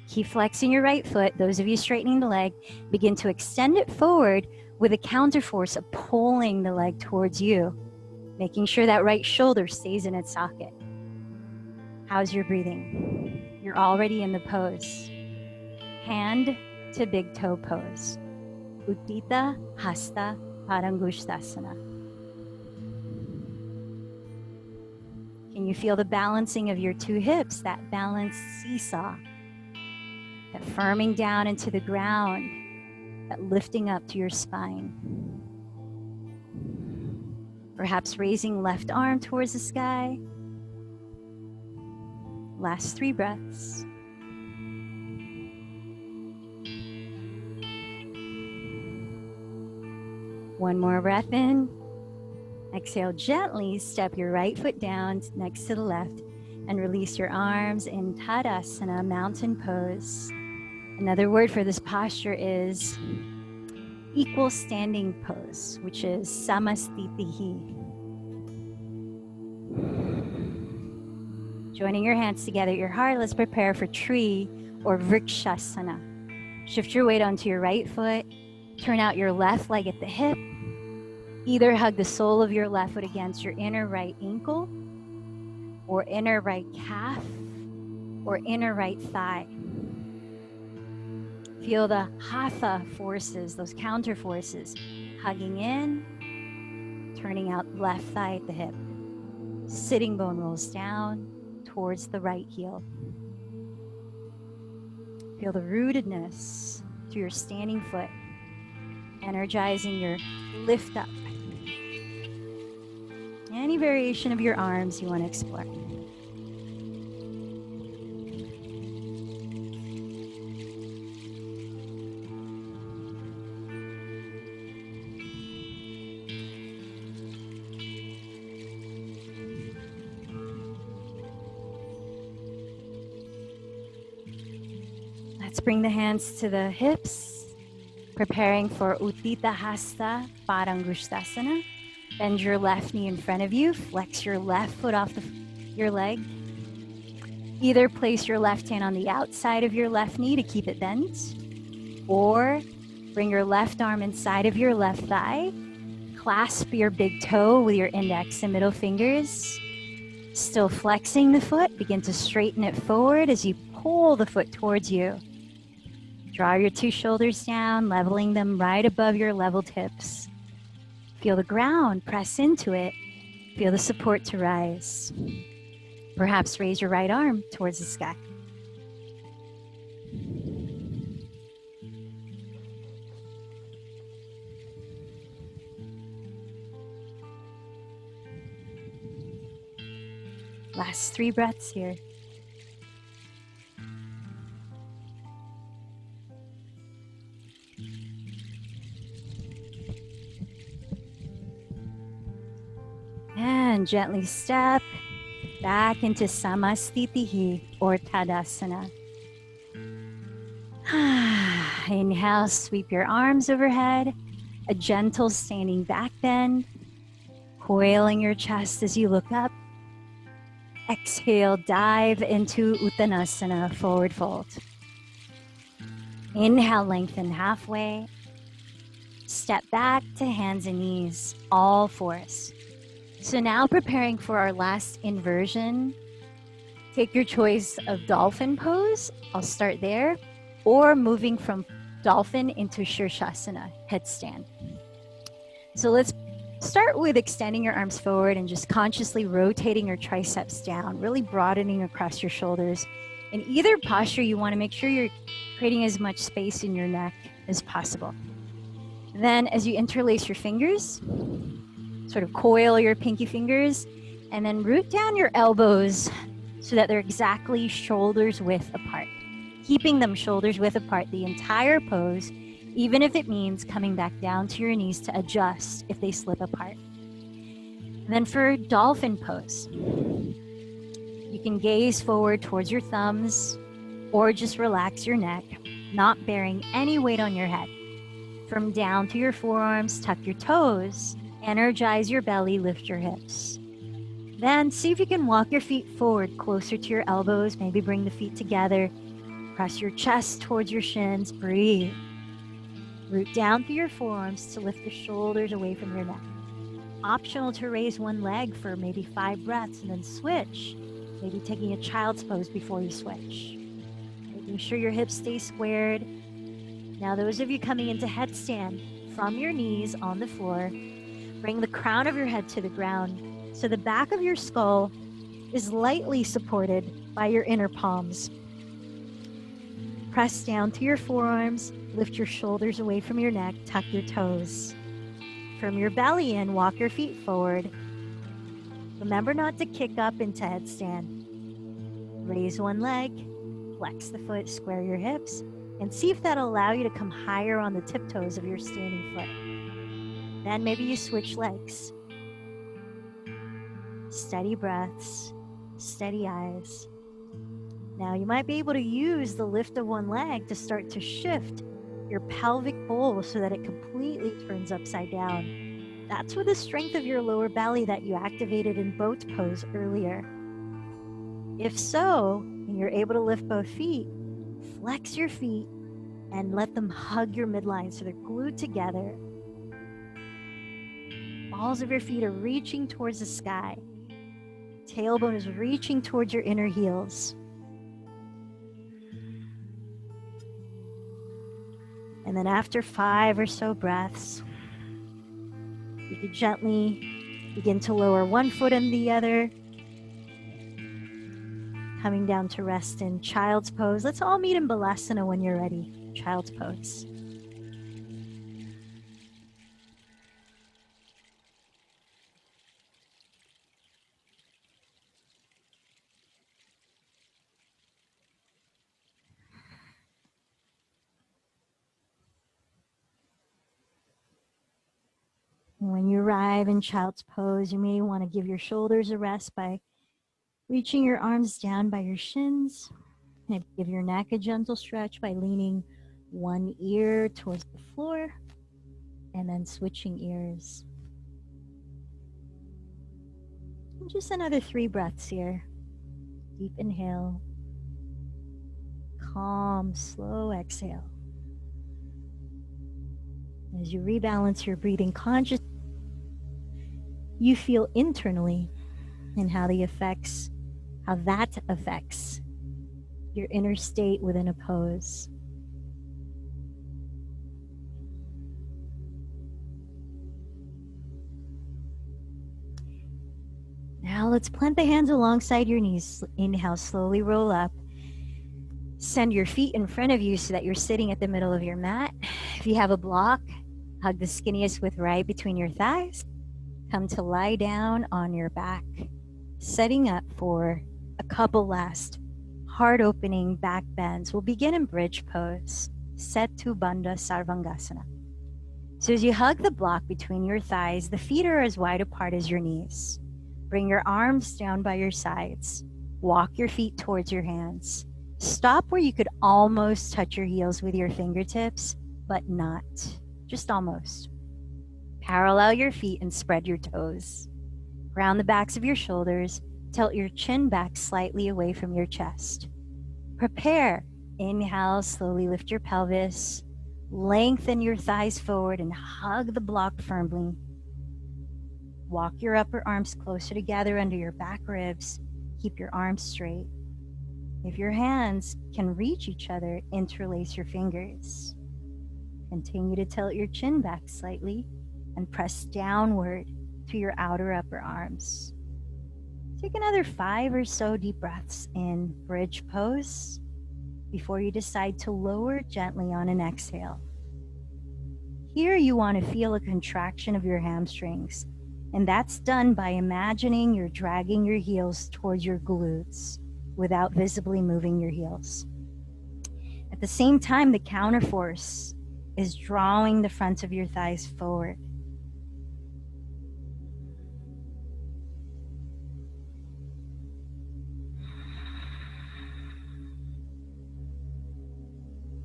Keep flexing your right foot. Those of you straightening the leg, begin to extend it forward with a counter force of pulling the leg towards you, making sure that right shoulder stays in its socket. How's your breathing? You're already in the pose. Hand to big toe pose. Uttita Hasta Padangushtasana. Can you feel the balancing of your 2 hips, that balanced seesaw, that firming down into the ground, that lifting up to your spine? Perhaps raising left arm towards the sky. Last 3 breaths. One more breath in. Exhale, gently step your right foot down next to the left and release your arms in Tadasana, mountain pose. Another word for this posture is equal standing pose, which is Samastitihi. Joining your hands together at your heart, let's prepare for tree or Vrikshasana. Shift your weight onto your right foot. Turn out your left leg at the hip. Either hug the sole of your left foot against your inner right ankle, or inner right calf, or inner right thigh. Feel the Hatha forces, those counter forces, hugging in, turning out left thigh at the hip. Sitting bone rolls down towards the right heel. Feel the rootedness through your standing foot, energizing your lift up. Any variation of your arms you want to explore. Let's bring the hands to the hips, preparing for Uttita Hasta Padangushtasana. Bend your left knee in front of you, flex your left foot off your leg. Either place your left hand on the outside of your left knee to keep it bent, or bring your left arm inside of your left thigh. Clasp your big toe with your index and middle fingers. Still flexing the foot, begin to straighten it forward as you pull the foot towards you. Draw your two shoulders down, leveling them right above your leveled hips. Feel the ground, press into it. Feel the support to rise. Perhaps raise your right arm towards the sky. Last 3 breaths here. And gently step back into Samastitihi or Tadasana. Inhale, sweep your arms overhead. A gentle standing back bend. Coiling your chest as you look up. Exhale, dive into Uttanasana, forward fold. Inhale, lengthen halfway. Step back to hands and knees, all fours. So now preparing for our last inversion, take your choice of dolphin pose. I'll start there. Or moving from dolphin into Shirshasana, headstand. So let's start with extending your arms forward and just consciously rotating your triceps down, really broadening across your shoulders. In either posture, you want to make sure you're creating as much space in your neck as possible. Then as you interlace your fingers, sort of coil your pinky fingers, and then root down your elbows so that they're exactly shoulders width apart. Keeping them shoulders width apart the entire pose, even if it means coming back down to your knees to adjust if they slip apart. And then for dolphin pose, you can gaze forward towards your thumbs or just relax your neck, not bearing any weight on your head. From down to your forearms, tuck your toes, energize your belly, lift your hips. Then see if you can walk your feet forward closer to your elbows, maybe bring the feet together. Press your chest towards your shins, breathe. Root down through your forearms to lift the shoulders away from your neck. Optional to raise one leg for maybe 5 breaths and then switch. Maybe taking a child's pose before you switch. Making sure your hips stay squared. Now those of you coming into headstand, from your knees on the floor, bring the crown of your head to the ground so the back of your skull is lightly supported by your inner palms. Press down to your forearms, lift your shoulders away from your neck, tuck your toes. From your belly in, walk your feet forward. Remember not to kick up into headstand. Raise one leg, flex the foot, square your hips, and see if that'll allow you to come higher on the tiptoes of your standing foot. Then maybe you switch legs. Steady breaths, steady eyes. Now you might be able to use the lift of one leg to start to shift your pelvic bowl so that it completely turns upside down. That's with the strength of your lower belly that you activated in boat pose earlier. If so, and you're able to lift both feet, flex your feet and let them hug your midline so they're glued together. Balls of your feet are reaching towards the sky. Tailbone is reaching towards your inner heels. And then after 5 or so breaths, you could gently begin to lower one foot and the other, coming down to rest in child's pose. Let's all meet in Balasana when you're ready. Child's pose. When you arrive in child's pose, you may want to give your shoulders a rest by reaching your arms down by your shins And give your neck a gentle stretch by leaning one ear towards the floor and then switching ears. And just another 3 breaths here. Deep inhale. Calm, slow exhale. As you rebalance your breathing consciously, you feel internally and how that affects your inner state within a pose. Now let's plant the hands alongside your knees. Inhale, slowly roll up. Send your feet in front of you so that you're sitting at the middle of your mat. If you have a block, hug the skinniest width right between your thighs. Come to lie down on your back, setting up for a couple last heart-opening back bends. We'll begin in bridge pose, Setu Bandha Sarvangasana. So as you hug the block between your thighs, the feet are as wide apart as your knees. Bring your arms down by your sides. Walk your feet towards your hands. Stop where you could almost touch your heels with your fingertips, but not. Just almost. Parallel your feet and spread your toes. Ground the backs of your shoulders. Tilt your chin back slightly away from your chest. Prepare. Inhale, slowly lift your pelvis. Lengthen your thighs forward and hug the block firmly. Walk your upper arms closer together under your back ribs. Keep your arms straight. If your hands can reach each other, interlace your fingers. Continue to tilt your chin back slightly and press downward to your outer upper arms. Take another 5 or so deep breaths in bridge pose before you decide to lower gently on an exhale. Here you want to feel a contraction of your hamstrings, and that's done by imagining you're dragging your heels towards your glutes without visibly moving your heels. At the same time, the counterforce is drawing the front of your thighs forward.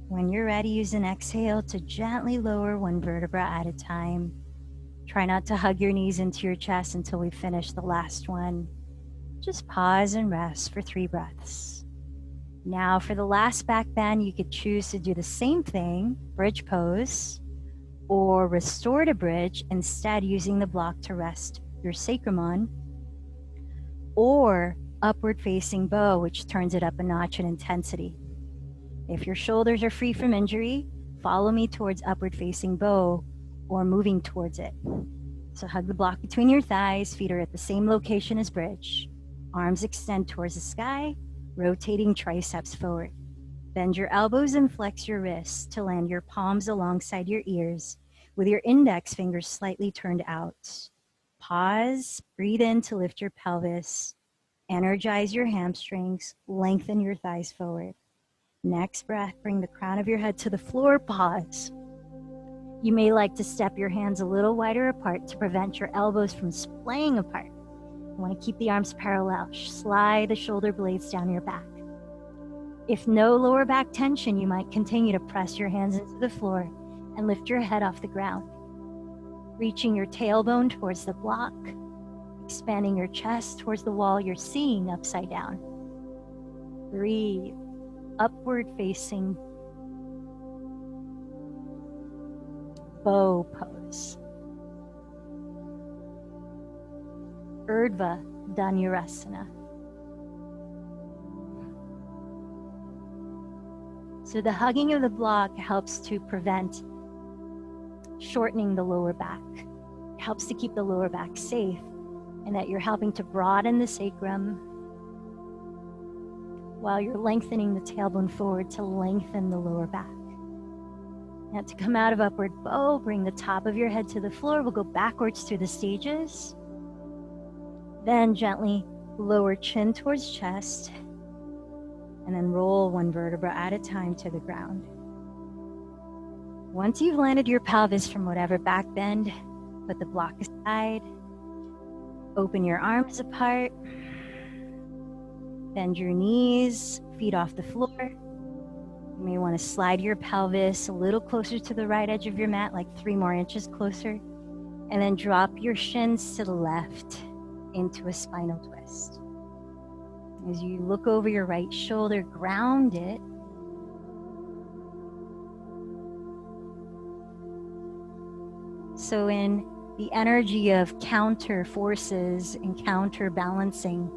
When you're ready, use an exhale to gently lower one vertebra at a time. Try not to hug your knees into your chest until we finish the last one. Just pause and rest for 3 breaths. Now for the last back bend, you could choose to do the same thing, bridge pose, or restore to bridge, instead using the block to rest your sacrum on, or upward facing bow, which turns it up a notch in intensity. If your shoulders are free from injury, follow me towards upward facing bow or moving towards it. So hug the block between your thighs, feet are at the same location as bridge. Arms extend towards the sky, rotating triceps forward. Bend your elbows and flex your wrists to land your palms alongside your ears with your index fingers slightly turned out. Pause, breathe in to lift your pelvis, energize your hamstrings, lengthen your thighs forward. Next breath, bring the crown of your head to the floor, pause. You may like to step your hands a little wider apart to prevent your elbows from splaying apart. You want to keep the arms parallel. Slide the shoulder blades down your back. If no lower back tension, you might continue to press your hands into the floor and lift your head off the ground. Reaching your tailbone towards the block, expanding your chest towards the wall you're seeing upside down. Breathe. Upward facing bow pose. Urdhva Dhanurasana. So the hugging of the block helps to prevent shortening the lower back. It helps to keep the lower back safe, and that you're helping to broaden the sacrum while you're lengthening the tailbone forward to lengthen the lower back. Now to come out of upward bow, bring the top of your head to the floor. We'll go backwards through the stages. Then gently lower chin towards chest, and then roll one vertebra at a time to the ground. Once you've landed your pelvis from whatever back bend, put the block aside, open your arms apart, Bend your knees, feet off the floor. You may want to slide your pelvis a little closer to the right edge of your mat, like 3 more inches closer. And then drop your shins to the left into a spinal twist. As you look over your right shoulder, ground it. So in the energy of counter forces and counterbalancing,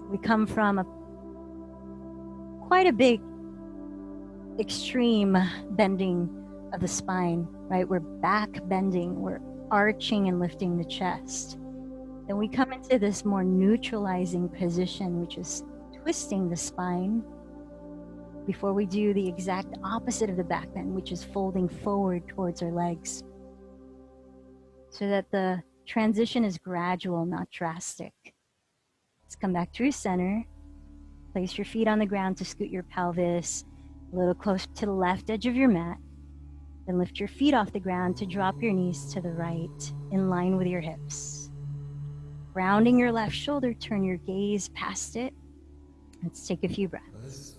we come from quite a big extreme bending of the spine, right? We're back bending, we're arching and lifting the chest. Then we come into this more neutralizing position, which is twisting the spine before we do the exact opposite of the back bend, which is folding forward towards our legs, so that the transition is gradual, not drastic. Let's come back through center. Place your feet on the ground to scoot your pelvis a little close to the left edge of your mat. Then lift your feet off the ground to drop your knees to the right, in line with your hips. Grounding your left shoulder, turn your gaze past it. Let's take a few breaths.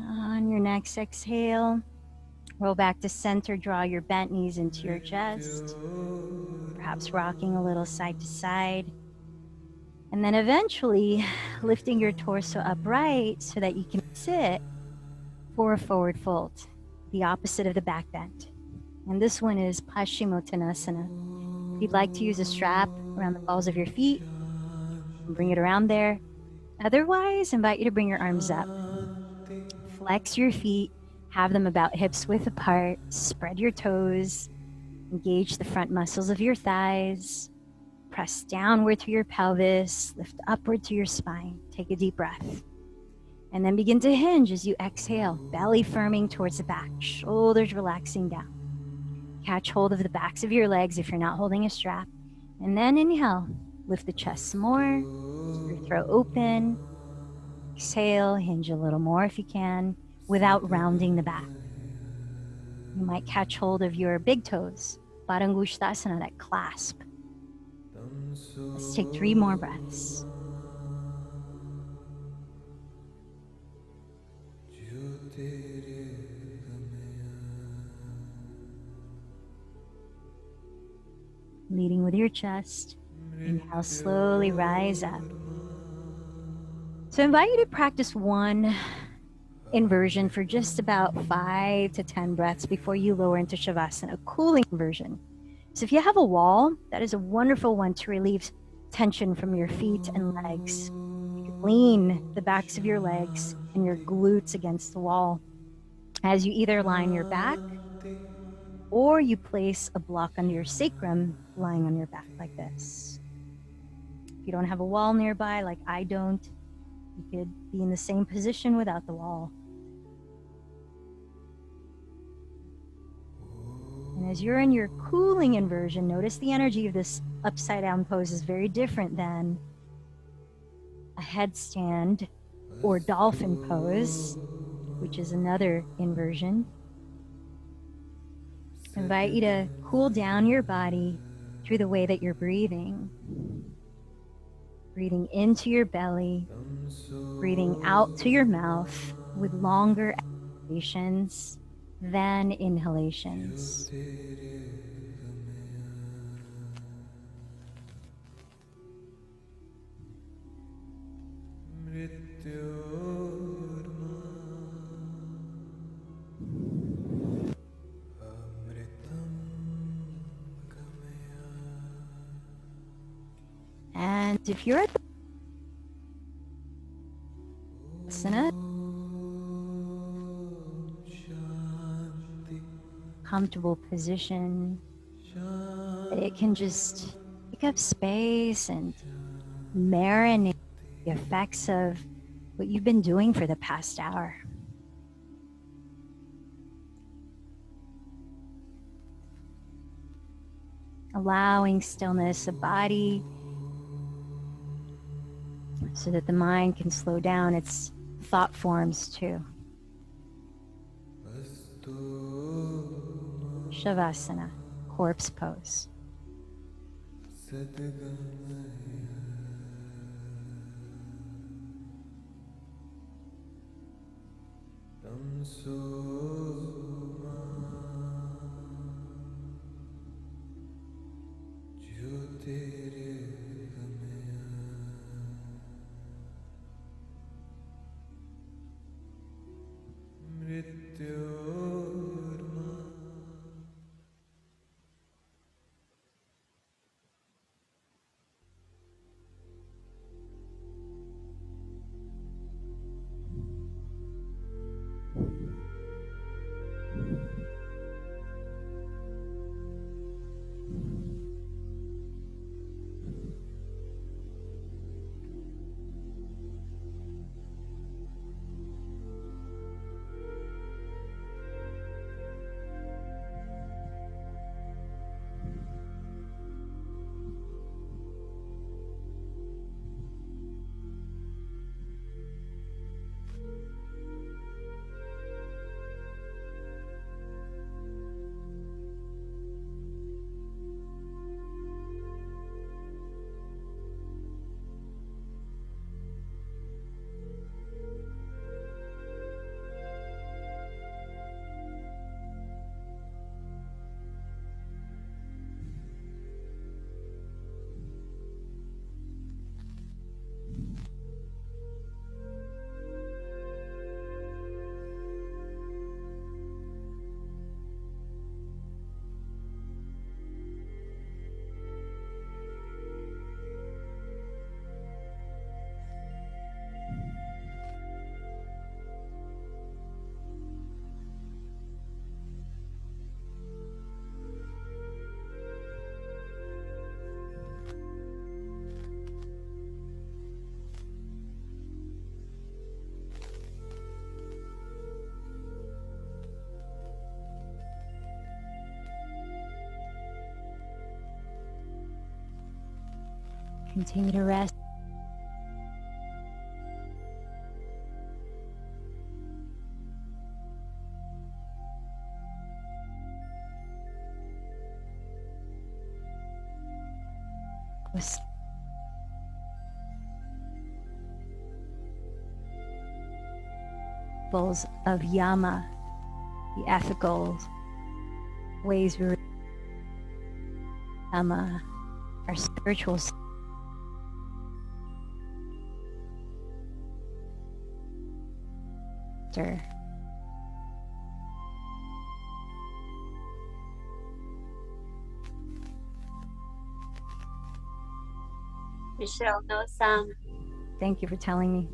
On your next exhale, roll back to center, draw your bent knees into your chest, perhaps rocking a little side to side. And then eventually lifting your torso upright so that you can sit for a forward fold, the opposite of the back bend. And this one is Paschimottanasana. If you'd like to use a strap around the balls of your feet, bring it around there. Otherwise, I invite you to bring your arms up. Flex your feet, have them about hips width apart, spread your toes, engage the front muscles of your thighs, press downward through your pelvis, lift upward to your spine. Take a deep breath. And then begin to hinge as you exhale, belly firming towards the back, shoulders relaxing down. Catch hold of the backs of your legs if you're not holding a strap. And then inhale, lift the chest some more, keep your throat open. Exhale, hinge a little more if you can, without rounding the back. You might catch hold of your big toes, Padangusthasana, that clasp. Let's take 3 more breaths. Leading with your chest. Inhale, slowly rise up. So I invite you to practice one inversion for just about 5 to 10 breaths before you lower into Shavasana, a cooling inversion. So if you have a wall, that is a wonderful one to relieve tension from your feet and legs. You can lean the backs of your legs and your glutes against the wall as you either line your back or you place a block under your sacrum lying on your back like this. If you don't have a wall nearby, like I don't, you could be in the same position without the wall. And as you're in your cooling inversion, notice the energy of this upside down pose is very different than a headstand or dolphin pose, which is another inversion. I invite you to cool down your body through the way that you're breathing. Breathing into your belly, breathing out to your mouth with longer exhalations than inhalations. And if you're at the asana, comfortable position, it can just take up space and marinate the effects of what you've been doing for the past hour. allowing stillness of body so that the mind can slow down its thought forms too. Shavasana, corpse pose. Continue to rest. Of yama, the ethical ways we yama, our spiritual center. Michelle, no sound. Thank you for telling me.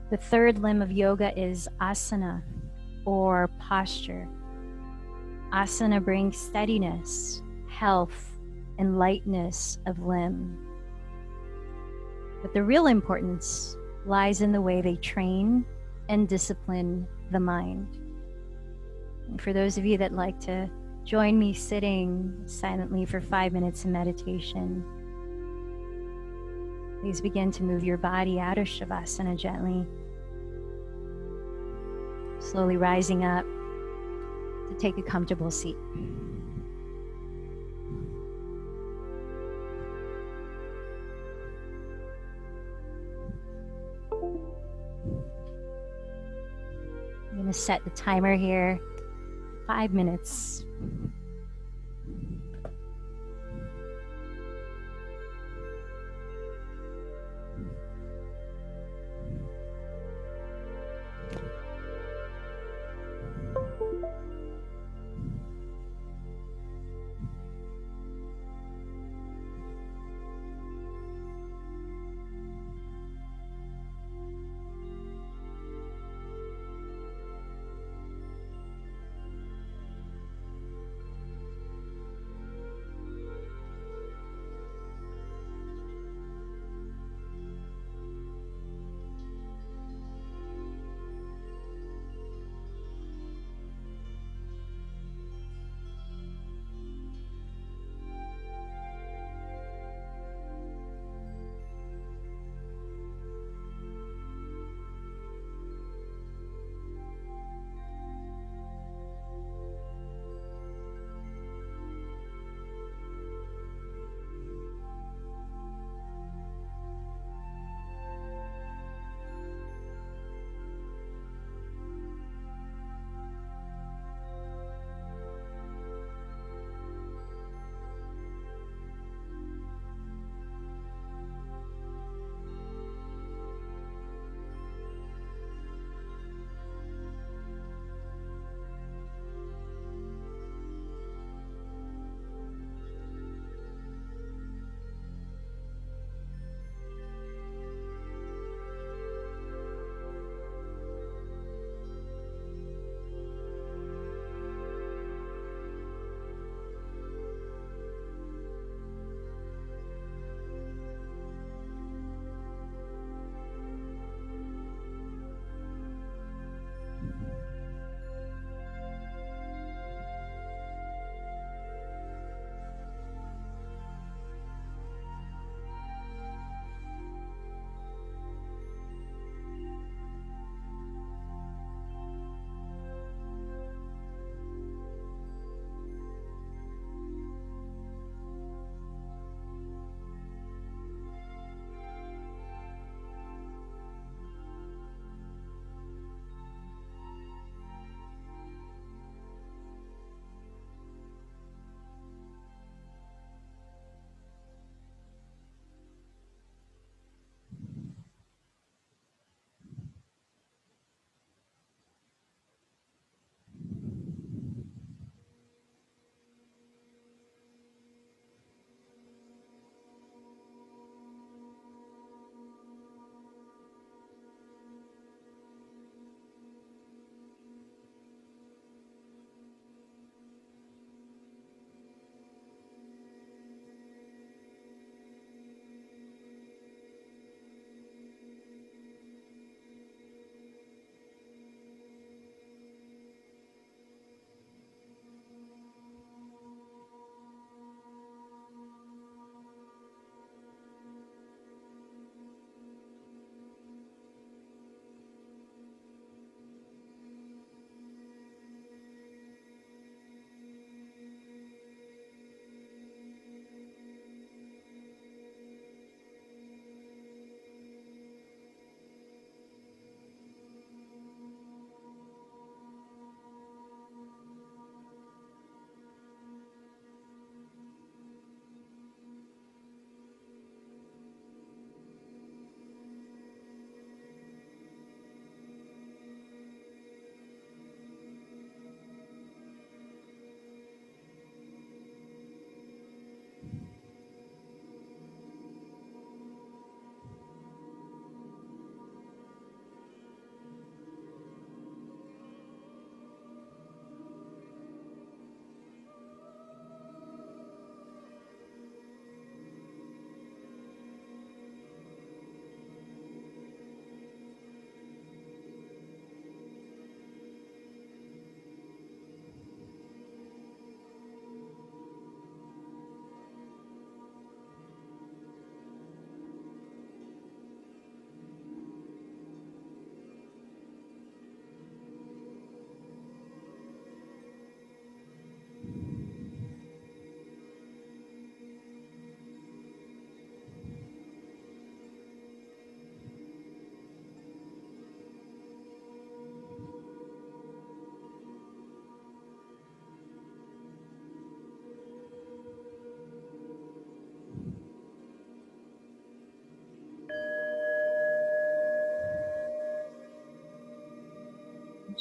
The third limb of yoga is asana, or posture. Asana brings steadiness, health, and lightness of limb. But the real importance lies in the way they train and discipline the mind. And for those of you that like to join me sitting silently for 5 minutes in meditation, please begin to move your body out of Shavasana gently, slowly rising up to take a comfortable seat. I'm going to set the timer here, 5 minutes.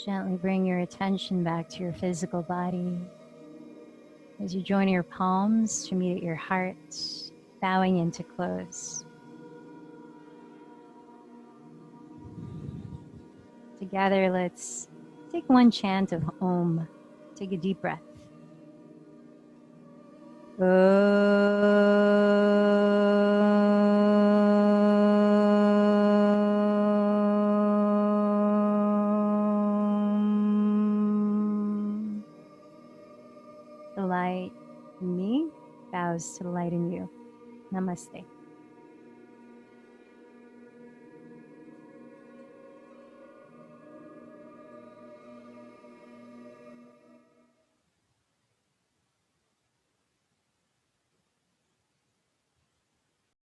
Gently bring your attention back to your physical body as you join your palms to meet at your heart, bowing in to close. Together, let's take one chant of Om. Take a deep breath. Om. The light in me bows to the light in you. Namaste.